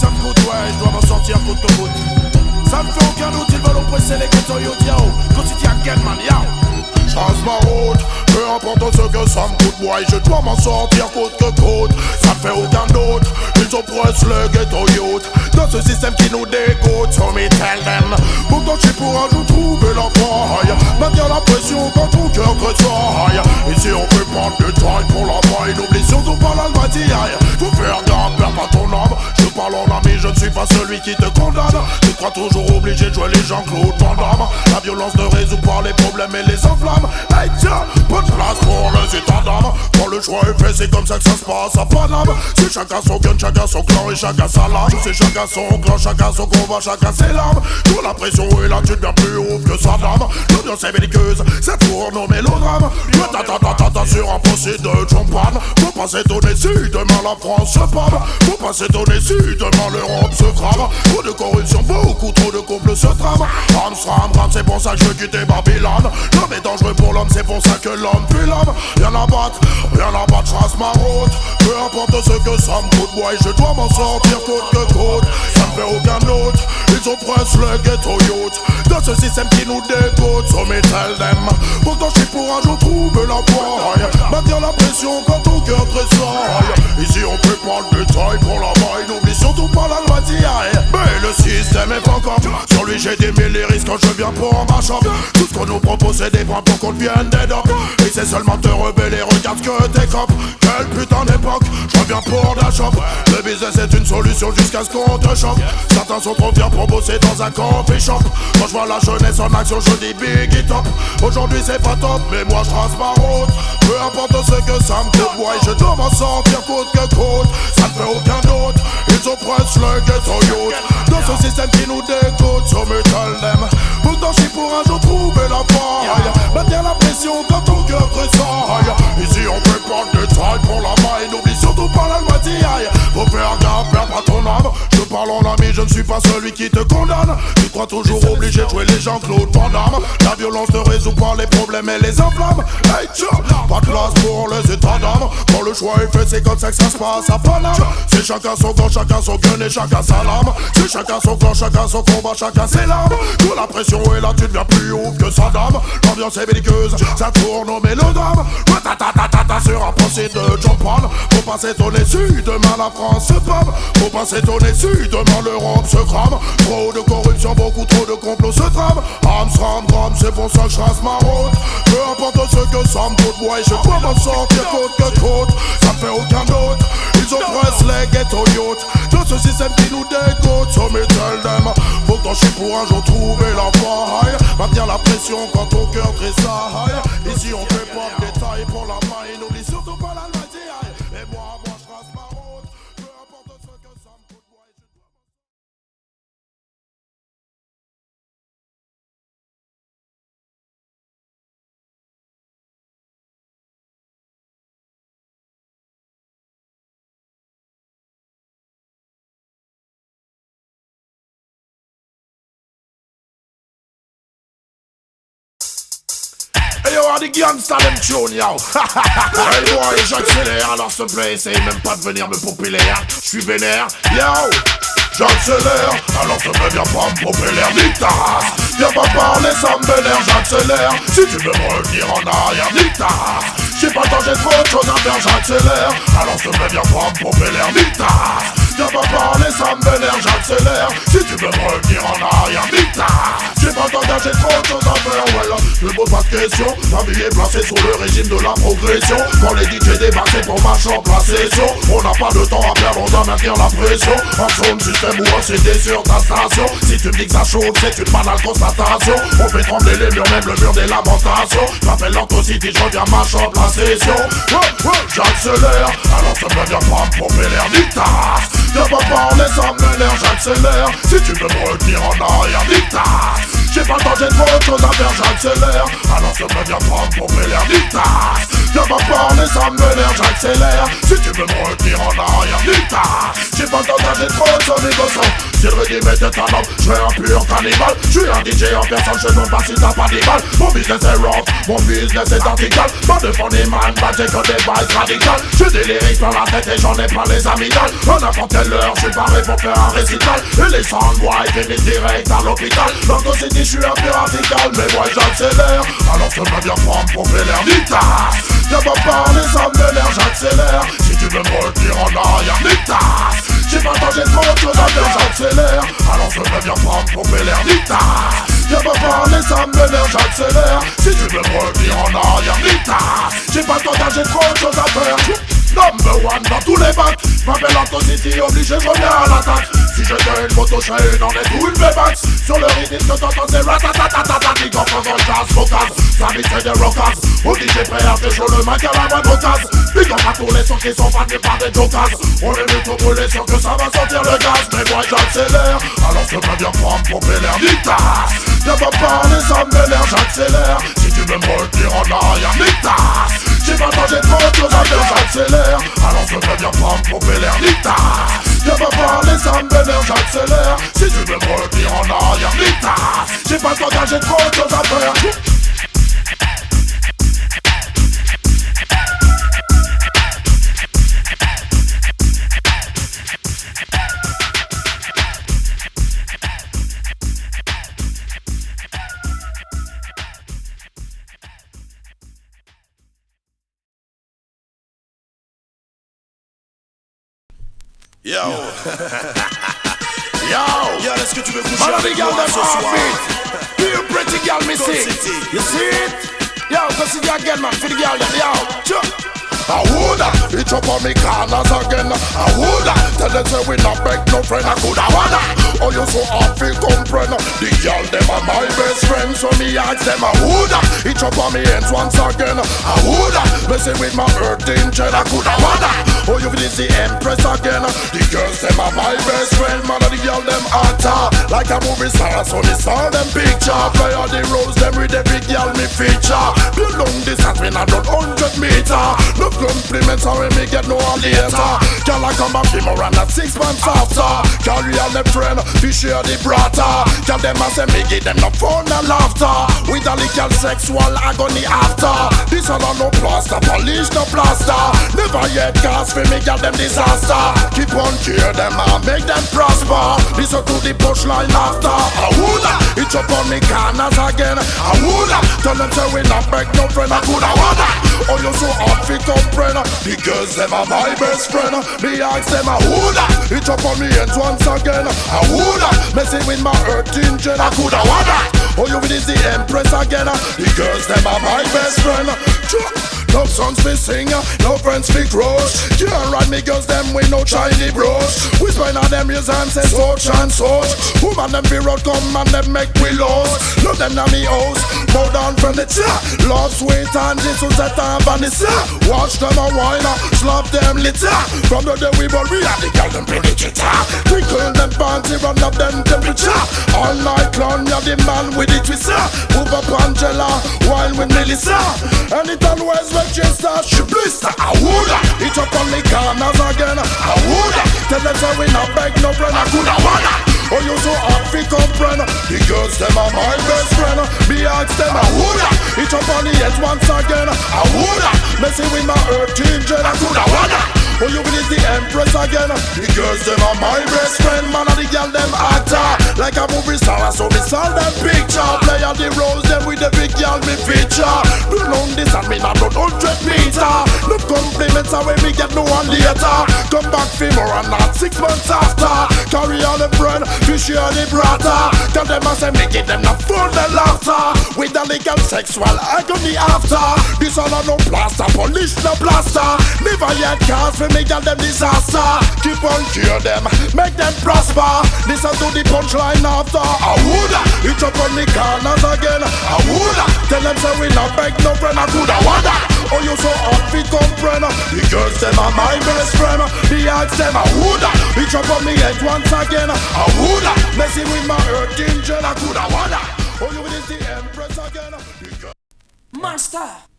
ça me coûte, ouais, je dois m'en sortir coûte que coûte. Ça me fait aucun doute, ils veulent oppresser les ghettos, yo, yao. Quotidien, man, yao. Change ma route, peu importe ce que ça me coûte, ouais, je dois m'en sortir coûte que coûte. Ça me fait aucun doute, ils oppressent le ghetto youth dans ce système qui nous dégoûte, so me tell them. Pourtant je suis pour un jour trouver la faille, maintenir la pression quand ton cœur tressaille. Ici on peut prendre du temps pour la maille, n'oublie surtout pas l'almatiaille. Faut faire gaffe, perds pas ton âme. Je parle en ami, je ne suis pas celui qui te condamne. Tu crois toujours obligé de jouer les Jean-Claude Van Damme. La violence ne résout pas les problèmes et les enflammes. Hey tiens, pas de place pour les états d'âme. Quand le choix est fait, c'est comme ça que ça se passe à Paname. C'est chacun son gun, chacun son clan et chacun sa lame. C'est chacun son clan, chacun son combat, chacun ses larmes. Quand la pression est là, tu deviens plus ouf que sa dame. L'ambiance est belliqueuse, ça tourne au mélodrame. Ta sur un procès de champagne. Faut pas s'étonner si demain la France se pâme. Faut pas s'étonner si demain l'Europe se crame. Trop de corruption, beaucoup trop de couples se trament. Ram, c'est pour ça que je veux quitter Babylone. L'homme est dangereux pour l'homme, c'est pour ça que l'homme tue l'homme. Rien à battre, je trace ma route. Peu importe ce que ça me coûte, ouais, je dois m'en sortir coûte que coûte. Ça me fait aucun doute, ils oppressent le ghetto youth dans ce système qui nous dégoûte, so me tell them. Pourtant je suis pour un jour trouver la faille, maintenir la pression quand ton cœur tressaille. Ici on peut prendre du détail pour la maille, n'oublie surtout pas la loi d'hier. Mais le système est pas comme sur lui j'ai des mille risques quand je viens pour ma shop. Tout ce qu'on nous propose c'est des bras pour qu'on devienne des docs. Et c'est seulement te rebeller, regarde ce que t'es cop. Quelle putain d'époque, je reviens pour la shop. Le business est une solution jusqu'à ce qu'on te choque. Certains sont trop fiers pour bosser dans un coffee shop. Quand je vois la jeunesse en action je dis big it up. Aujourd'hui c'est pas top mais moi je trace ma route. Peu importe ce que ça me coûte, ouais, je dois m'en sortir coûte que coûte. Ça ne fait aucun doute, ils oppressent le ghetto youth dans ce système qui nous dégoûte, so me tell them. Pourtant je suis pour un jour trouver la faille, maintenir la pression quand ton cœur tressaille. Ici on peut prendre du taille pour la maille, n'oublie surtout pas la loi d'hier. Faut faire gaffe, perds pas ton âme. Je parle en ami, je ne suis pas celui qui te condamne. Tu crois toujours obligé de jouer les Jean-Claude Van Damme. La violence ne résout pas les problèmes et les enflammes. Hey tiens, pas de place pour les états d'âme. Quand le choix est fait, c'est comme ça que ça se passe à Paname. C'est chacun son camp, chacun son gun et chacun sa lame. C'est chacun son clan, chacun son combat, chacun ses larmes. Quand la pression est là, tu deviens plus ouf que sa dame. L'ambiance est belliqueuse, ça tourne au mélodrame. Sur un procès de John Paul. Faut pas s'étonner si demain la France se pâme. Faut pas s'étonner si demain l'Europe se crame. Trop de corruption, beaucoup trop de complots se trament. Ram, c'est pour ça que je trace ma route. Peu importe ce que ça me coûte, ouais, je dois m'en sortir coûte que coûte. Ça me fait aucun doute, ils oppressent les ghetto youth dans ce système qui nous dégoûte, so me tell them. Pourtant je suis pour un jour trouver la faille, maintenir la pression quand ton cœur tressaille. Ici on fait pas de détails pour la maille, n'oublie surtout pas la loi d'hier. Et moi je trace ma route. Peu importe ce que ça me coûte, ouais, je dois... Hey yo, des gangsters them tune yo. Hey boy, j'accélère, alors s'il te plaît, essaye même pas de venir me popper l'air. J'suis vénère, yo. J'accélère, alors te viens pas me popper l'air, nique ta race. Viens pas parler, ça me vénère, j'accélère. Si tu veux me revenir en arrière, nique ta race. J'ai pas le temps, j'ai trop de choses à faire, j'accélère. Alors te viens pas me popper l'air, nique ta race. Viens pas parler, ça me vénère, j'accélère. Si tu veux me revenir en arrière, nique ta race. J'ai pas le temps, j'ai trop de choses à faire, voilà. Je me pose pas de questions, ma vie est placée sous le régime de la progression. Quand les DJ débarquent, c'est pour ma chambre, la session. On n'a pas de temps à perdre, on doit maintenir la pression. En zone système ou en CD sur ta station. Si tu me dis que ça chauffe, c'est une banale constatation. On fait trembler les murs, même le mur des lamentations. J'appelle l'Antocity, je reviens ma chambre, la session. J'accélère, alors ça me vient pas me pomper l'air, nique ta race. Viens pas parler, ça m'énerve, j'accélère. Si tu veux me retenir en arrière, nique ta race. J'ai pas le temps, j'ai trop de choses à faire, j'accélère. Alors ça me vient pas me pomper l'air, nique ta race. Viens va parler, ça me vénère, j'accélère. Si tu veux me retenir en arrière, Nita. J'ai pas le temps d'âger trop de son négociant. Si le régime était un homme, je serais un pur cannibale. Je suis un DJ en personne, je ne pas si t'as pas des balles. Mon business est rough, mon business est vertical. Pas de fond des man, bah j'ai que des bails radicales. J'ai des lyrics dans la tête et j'en ai pas les amygdales. À n'importe quelle heure, je suis paré pour faire un récital. Et les soundboys finissent direct à l'hôpital. Dans ton city, je suis un peu radical, mais moi j'accélère. Alors je me bien prendre pour faire l'air Nita. Viens pas parler, ça me vénère, j'accélère. Si tu veux me retenir en arrière, Nita. J'ai pas le temps, j'ai trop de choses à faire, j'accélère. Alors je me bien prendre pour faire l'air Nita. Viens pas parler, ça me vénère, j'accélère. Si tu veux me retenir en arrière, Nita. J'ai pas le temps, j'ai trop de choses à faire. Number one dans tous les bacs. M'appelle Anton City, obligé, je reviens à l'attaque. Si je gagne une moto, je une en est ou une V-Max. Sur le rythme que t'entends, c'est ratatatatata. Qui comprend dans le jazz, focus. Ça vite c'est des rockers. Au DJ prêt à faire chaud le mic à la moindre occasion. Puis quand pas tous les sons qui sont faits par des jokers. On est venu tout brûler, sûr que ça va sortir le gaz. Mais moi j'accélère, alors je peux bien prendre pour l'air Nita. Viens pas parler, ça me vénère, j'accélère. Si tu veux me retenir en arrière, Nita. J'ai pas le temps, j'ai trop de choses à faire, j'accélère. Alors je peux bien prendre pour l'air Nita. Viens pas parler, ça me vénère, j'accélère. Si tu veux me retenir en arrière, Nita. J'ai pas le temps, j'ai trop de choses à faire. Yo. Yo, est-ce que tu veux coucher avec girl, moi them ce soir? Feel pretty girl, me see. You see it? Yo, go see the again, man. For the girl, yo. I woulda, it up on me corners again. I woulda, tell them say we not beg no friend. I coulda wanna. Oh, you so hard feel comprehend. The girl them are my best friend, so me ask them I woulda. It up on me hands once again. I woulda, messing with my earth angel. I coulda wanna. Oh, you feel the empress again. The girls them are my best friend. Man, the girl them hotter like a movie star. So me saw them picture. Play all the roles them with the big girl me feature. Build long distance when I run 100 meter. No compliments are when me get no later. Girl I come back him around at 6 months after. Carry all the friend, we share the brata. Girl them a say me give them no fun and laughter. With a little sexual agony after. This all no plaster, polish no plaster. Never yet cast for me girl them disaster. Keep on cheer them and make them prosper. Listen to the punchline after. I woulda, it's up on me corners again. I woulda, tell them say we not beg no friend. I coulda wanna. Oh you so hard fi comprehend. The girls them are my best friend. Me ask them I woulda, it's up on me hands once again. I woulda, messing with my earth engine. I coulda wanna. Oh you is the empress again. The girls them are my best friend. No songs fi sing, no friends fi crush. Can't ride me girls them with no shiny brush. We spend on them years and say such and such. Woman them be road come and them make we lost. Love them na me house, more than furniture. Love sweet and Jesus at and Vanessa. Watch them a wine, slap them litter. From the day we born we have the girl them play the guitar. Twinkle them panty, run up them temperature. All night long we have the man with the twister. Move up Angela, wine with Melissa. And it always Manchester, she blister. I woulda, it up on the corners again. I woulda, tell them say we not beg no friend. I coulda wanna. Oh you so hard fi comprehend. The girls them are my best friend. Me ask them I woulda, it up on the head once again. I woulda, messing with my earth angel. I coulda wanna. Oh you is the empress again. The girls them are my best friend. Man and the girl them actor like a movie star. So me saw them picture. Play all the roles them with the big girl me feature. Build on this and me not run 100 meter. No compliments are when me get no one later. Come back for more and not 6 months after. Carry all the bread, we share the brata. Tell them I say me give them the fun and laughter. With the legal sexual agony after. This all a no plaster, polish no plaster. Never yet cast for me girl them disaster. Keep on cheer them, make them prosper. Listen to the punchline after. I woulda, it up on me corners again. I woulda, tell them say we not beg no friend. I coulda wanna. Oh you so hard fi comprehend. The girls them are my best friend. Me ask them I woulda, it up on me head once again. I woulda, messing with my earth angel. I coulda wanna. Oh you is the empress again. Master.